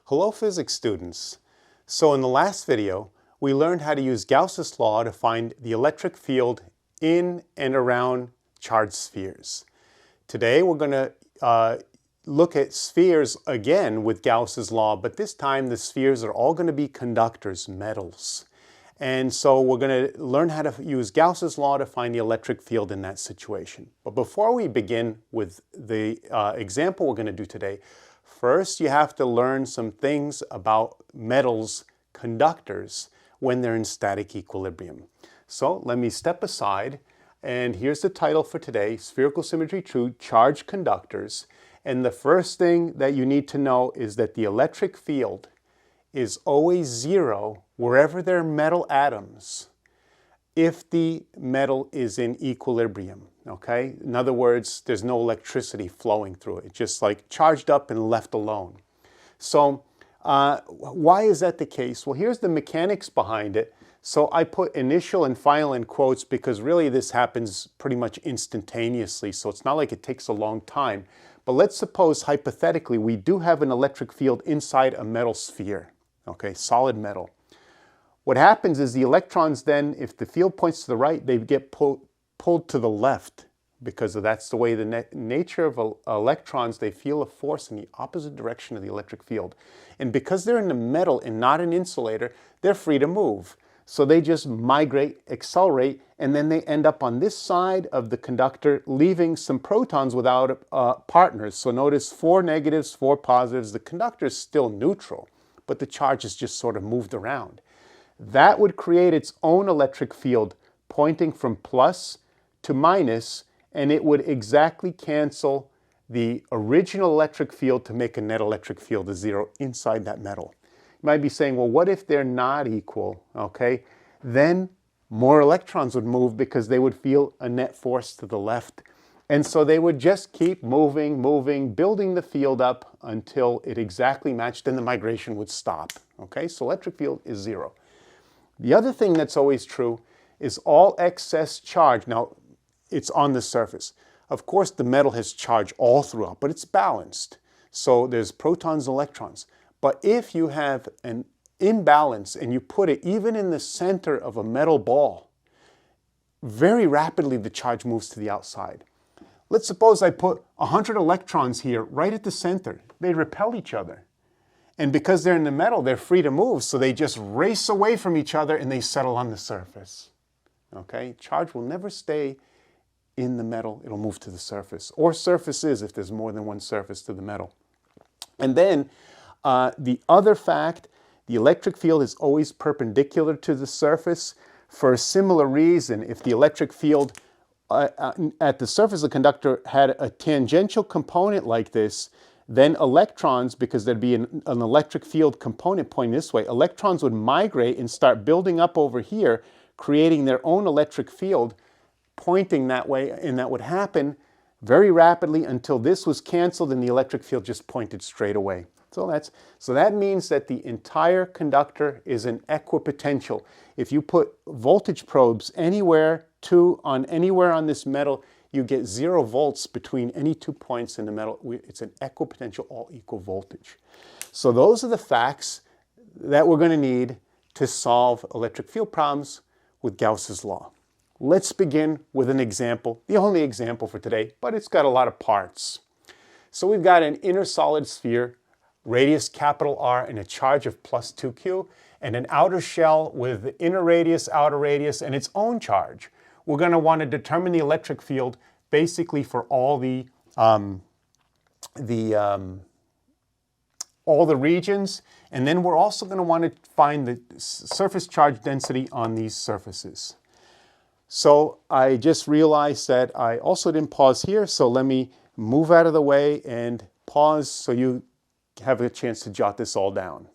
Hello physics students. So in the last video, we learned how to use Gauss's law to find the electric field in and around charged spheres. Today we're going to look at spheres again with Gauss's law, but this time the spheres are all going to be conductors, metals. And so we're going to learn how to use Gauss's law to find the electric field in that situation. But before we begin with the example we're going to do today, first you have to learn some things about metals, conductors, when they're in static equilibrium. So let me step aside, and here's the title for today, Spherical Symmetry True, Charged Conductors. And the first thing that you need to know is that the electric field is always zero wherever there are metal atoms if the metal is in equilibrium, okay? In other words, there's no electricity flowing through it. It's just like charged up and left alone. So why is that the case? Well, here's the mechanics behind it. So I put initial and final in quotes because really this happens pretty much instantaneously, so it's not like it takes a long time. But let's suppose hypothetically we do have an electric field inside a metal sphere, okay, solid metal. What happens is the electrons then, if the field points to the right, they get pulled to the left because that's the way the nature of electrons, they feel a force in the opposite direction of the electric field. And because they're in the metal and not an insulator, they're free to move. So they just migrate, accelerate, and then they end up on this side of the conductor, leaving some protons without partners. So notice 4 negatives, 4 positives. The conductor is still neutral, but the charge is just sort of moved around. That would create its own electric field pointing from plus to minus, and it would exactly cancel the original electric field to make a net electric field of 0 inside that metal. You might be saying, well, what if they're not equal? Okay, then more electrons would move because they would feel a net force to the left. And so they would just keep moving, building the field up until it exactly matched, and the migration would stop. Okay, so electric field is 0. The other thing that's always true is all excess charge. Now, it's on the surface. Of course, the metal has charge all throughout, but it's balanced. So there's protons and electrons. But if you have an imbalance and you put it even in the center of a metal ball, very rapidly the charge moves to the outside. Let's suppose I put 100 electrons here right at the center. They repel each other. And because they're in the metal, they're free to move, so they just race away from each other and they settle on the surface. Okay? Charge will never stay in the metal, it'll move to the surface. Or surfaces if there's more than one surface to the metal. And then the other fact, the electric field is always perpendicular to the surface. For a similar reason, if the electric field at the surface of the conductor had a tangential component like this, then electrons, because there'd be an electric field component pointing this way, electrons would migrate and start building up over here, creating their own electric field pointing that way, and that would happen very rapidly until this was canceled and the electric field just pointed straight away. So that means that the entire conductor is an equipotential. If you put voltage probes anywhere on this metal, you get 0 volts between any 2 points in the metal. It's an equipotential, all equal voltage. So those are the facts that we're going to need to solve electric field problems with Gauss's law. Let's begin with an example, the only example for today, but it's got a lot of parts. So we've got an inner solid sphere, radius capital R, and a charge of plus 2q, and an outer shell with inner radius, outer radius, and its own charge. We're going to want to determine the electric field basically for all the regions, and then we're also going to want to find the surface charge density on these surfaces. So I just realized that I also didn't pause here, so let me move out of the way and pause so you have a chance to jot this all down.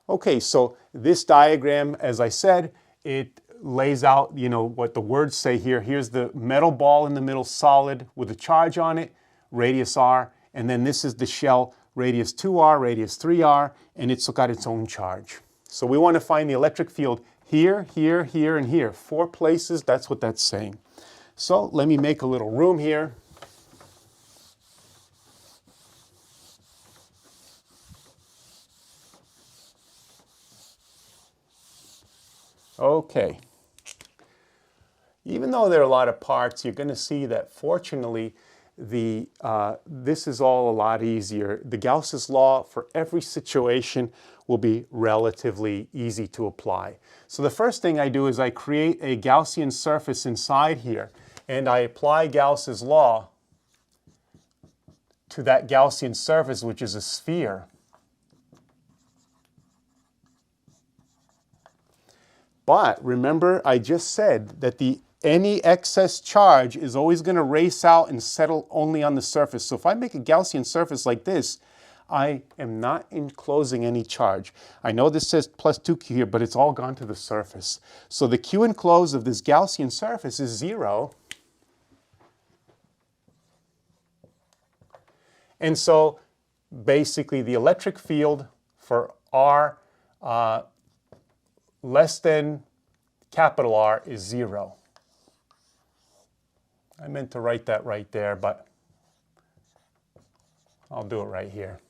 Okay, so this diagram, as I said, it lays out, what the words say here. Here's the metal ball in the middle, solid, with a charge on it, radius r, and then this is the shell, radius 2r, radius 3r, and it's got its own charge. So we want to find the electric field here, here, here, and here. 4 places, that's what that's saying. So let me make a little room here. Okay. Even though there are a lot of parts, you're going to see that fortunately this is all a lot easier. The Gauss's law for every situation will be relatively easy to apply. So the first thing I do is I create a Gaussian surface inside here, and I apply Gauss's law to that Gaussian surface, which is a sphere. But remember, I just said that any excess charge is always going to race out and settle only on the surface. So if I make a Gaussian surface like this, I am not enclosing any charge. I know this says plus 2q here, but it's all gone to the surface. So the q enclosed of this Gaussian surface is 0. And so basically the electric field for R less than capital R is 0. I meant to write that right there, but I'll do it right here.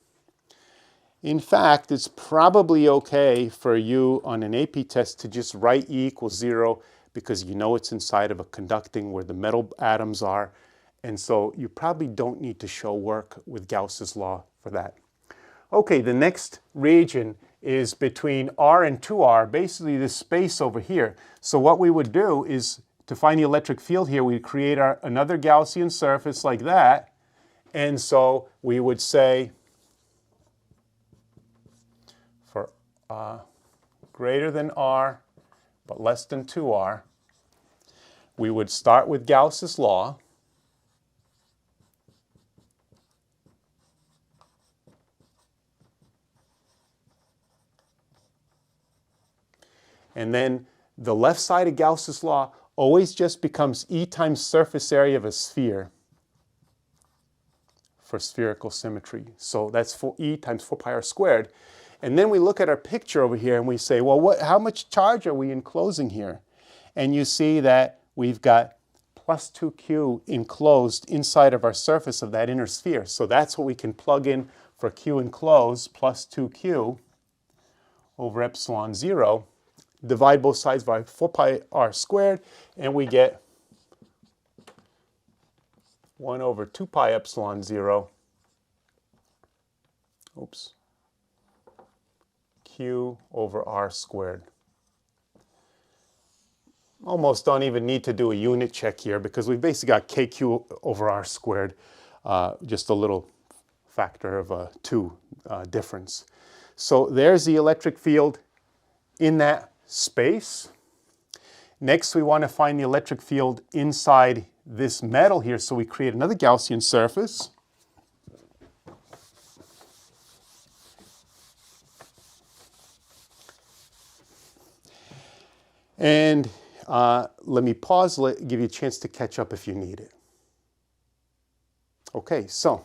In fact, it's probably okay for you on an AP test to just write E equals 0 because you know it's inside of a conducting where the metal atoms are. And so you probably don't need to show work with Gauss's law for that. Okay, the next region is between R and 2R, basically this space over here. So what we would do is, to find the electric field here, we create another Gaussian surface like that. And so we would say for greater than R but less than 2R, we would start with Gauss's law. And then the left side of Gauss's law always just becomes E times surface area of a sphere for spherical symmetry. So that's E times 4 pi r squared. And then we look at our picture over here and we say, well, how much charge are we enclosing here? And you see that we've got plus 2q enclosed inside of our surface of that inner sphere. So that's what we can plug in for q enclosed plus 2q over epsilon 0. Divide both sides by 4 pi r squared, and we get 1 over 2 pi epsilon 0, q over r squared. Almost don't even need to do a unit check here because we've basically got kq over r squared, just a little factor of 2 difference. So there's the electric field in that space. Next, we want to find the electric field inside this metal here, so we create another Gaussian surface. And let me pause, give you a chance to catch up if you need it. Okay, so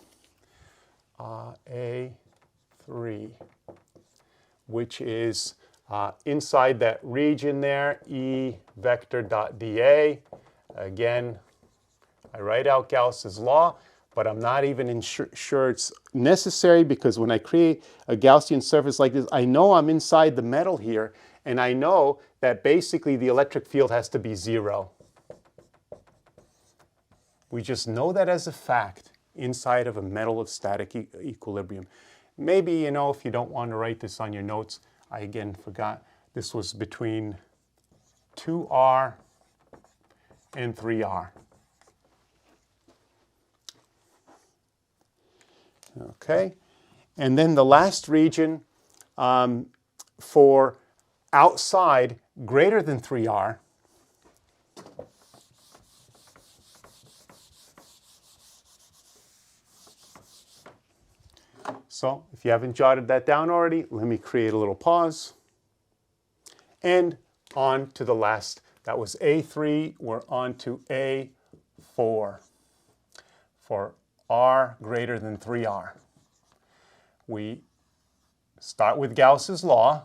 A3, which is inside that region there, E vector dot dA. Again, I write out Gauss's law, but I'm not even sure it's necessary because when I create a Gaussian surface like this, I know I'm inside the metal here, and I know that basically the electric field has to be 0. We just know that as a fact inside of a metal of static equilibrium. Maybe, you know, if you don't want to write this on your notes, I again forgot, this was between 2R and 3R. Okay, and then the last region for outside greater than 3R, so if you haven't jotted that down already, let me create a little pause. And on to the last, that was A3, we're on to A4 for R greater than 3R. We start with Gauss's law.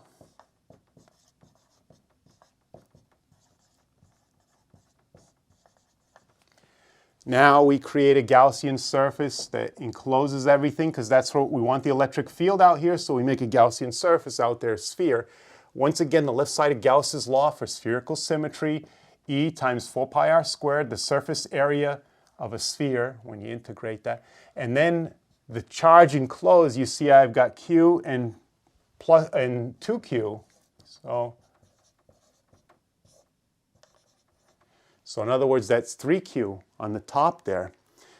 Now we create a Gaussian surface that encloses everything because that's what we want the electric field out here, so we make a Gaussian surface out there, sphere. Once again, the left side of Gauss's law for spherical symmetry, E times 4 pi r squared, the surface area of a sphere when you integrate that. And then the charge enclosed, you see I've got Q and 2Q. So in other words, that's 3Q on the top there.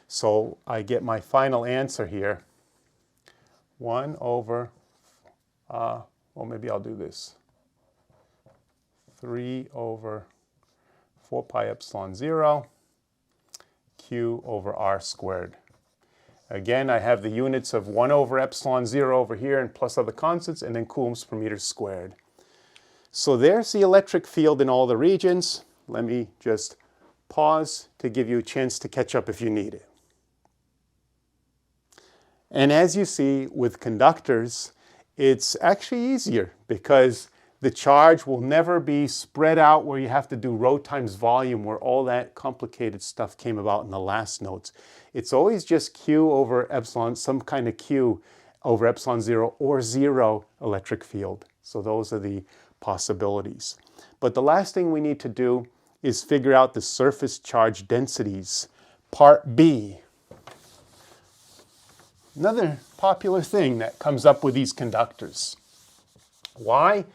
So I get my final answer here. 1 over, well, maybe I'll do this. 3 over 4 pi epsilon 0 Q over r squared. Again, I have the units of 1 over epsilon 0 over here and plus other constants, and then coulombs per meter squared. So there's the electric field in all the regions. Let me just pause to give you a chance to catch up if you need it. And as you see with conductors, it's actually easier because the charge will never be spread out where you have to do rho times volume, where all that complicated stuff came about in the last notes. It's always just Q over epsilon, some kind of Q over epsilon 0 or 0 electric field. So those are the possibilities. But the last thing we need to do is figure out the surface charge densities. Part B. Another popular thing that comes up with these conductors. Why?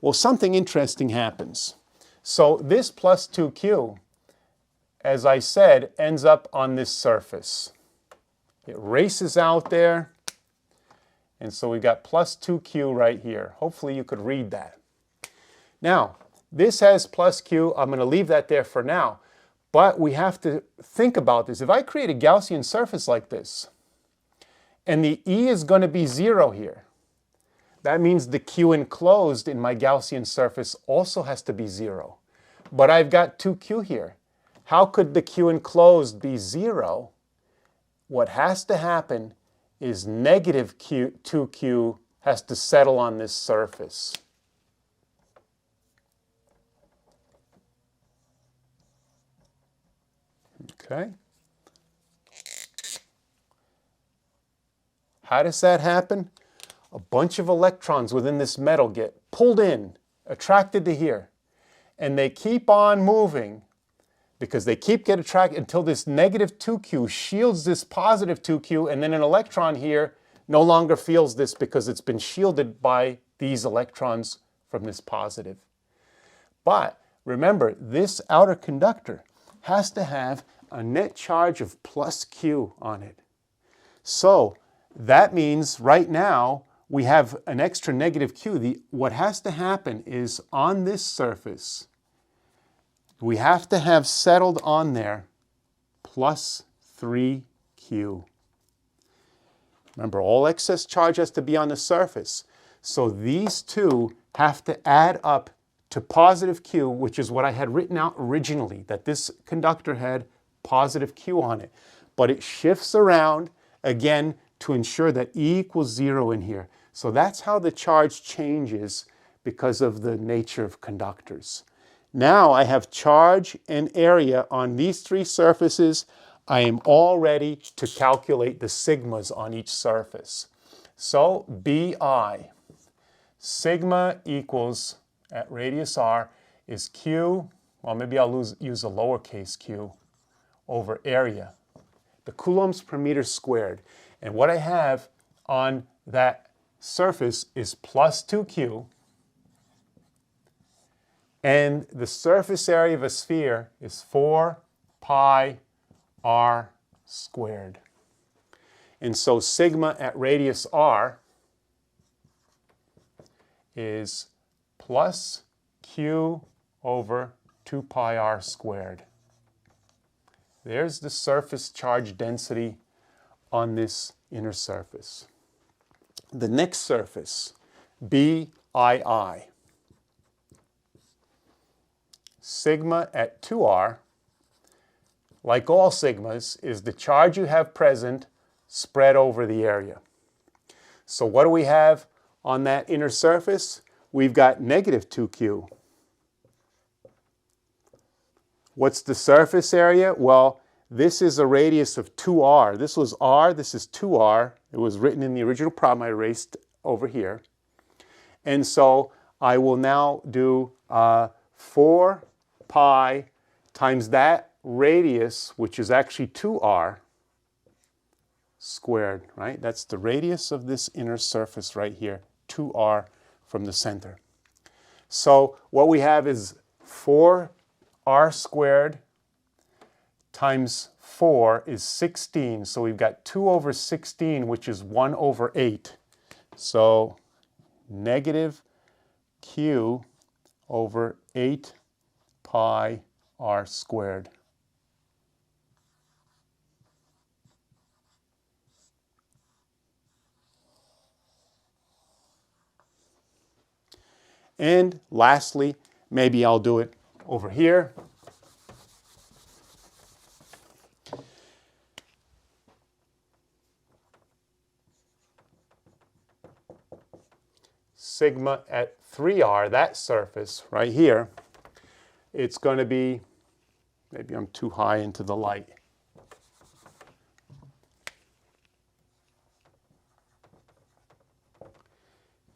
Well, something interesting happens. So this plus 2Q, as I said, ends up on this surface. It races out there, and so we got plus 2Q right here. Hopefully you could read that. Now, this has plus Q. I'm going to leave that there for now, but we have to think about this. If I create a Gaussian surface like this, and the E is going to be 0 here, that means the Q enclosed in my Gaussian surface also has to be 0. But I've got 2Q here. How could the Q enclosed be 0? What has to happen is negative 2Q has to settle on this surface. Okay. How does that happen? A bunch of electrons within this metal get pulled in, attracted to here, and they keep on moving because they keep getting attracted until this negative 2Q shields this positive 2Q, and then an electron here no longer feels this because it's been shielded by these electrons from this positive. But remember, this outer conductor has to have a net charge of plus Q on it. So that means right now we have an extra negative Q. What has to happen is on this surface, we have to have settled on there plus 3Q. Remember, all excess charge has to be on the surface. So these two have to add up to positive Q, which is what I had written out originally, that this conductor had positive Q on it. But it shifts around again to ensure that E equals 0 in here. So that's how the charge changes because of the nature of conductors. Now I have charge and area on these three surfaces. I am all ready to calculate the sigmas on each surface. So BI, sigma equals, at radius r, is Q, well maybe I'll use a lowercase q, over area, the coulombs per meter squared. And what I have on that surface is plus 2Q, and the surface area of a sphere is 4 pi r squared. And so sigma at radius r is plus Q over 2 pi r squared. There's the surface charge density on this inner surface. The next surface, BII. Sigma at 2r, like all sigmas, is the charge you have present spread over the area. So what do we have on that inner surface? We've got negative 2Q. What's the surface area? Well, this is a radius of 2r. This was r, this is 2r. It was written in the original problem I erased over here. And so I will now do 4 pi times that radius, which is actually 2r squared, right? That's the radius of this inner surface right here, 2r from the center. So what we have is 4r squared times 4 is 16. So we've got 2 over 16, which is 1 over 8. So negative q over 8 pi r squared. And lastly, maybe I'll do it over here. Sigma at 3r, that surface right here, it's going to be, maybe I'm too high into the light.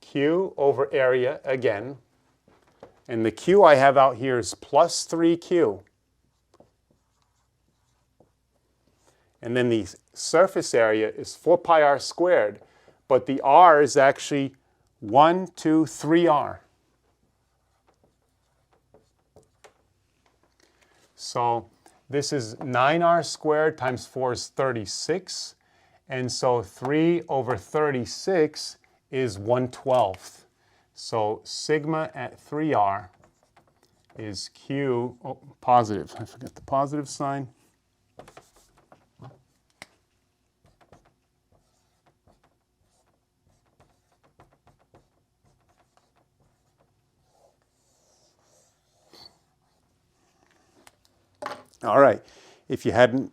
Q over area again, and the Q I have out here is plus 3Q. And then the surface area is 4 pi r squared, but the r is actually 1, 2, 3r. So this is 9r squared times 4 is 36. And so 3 over 36 is 1/12. So sigma at 3r is q, oh, positive. I forgot the positive sign. All right, if you hadn't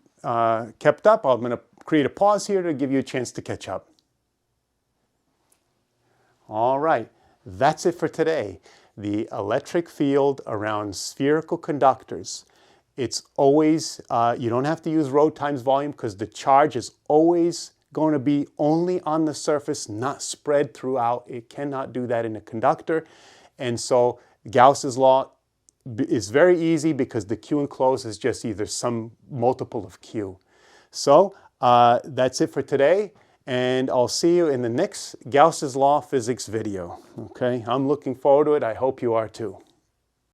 kept up, I'm going to create a pause here to give you a chance to catch up. All right, that's it for today. The electric field around spherical conductors. It's always, you don't have to use rho times volume because the charge is always going to be only on the surface, not spread throughout. It cannot do that in a conductor. And so Gauss's law is very easy because the Q enclosed is just either some multiple of Q. So that's it for today, and I'll see you in the next Gauss's law physics video. Okay, I'm looking forward to it. I hope you are too.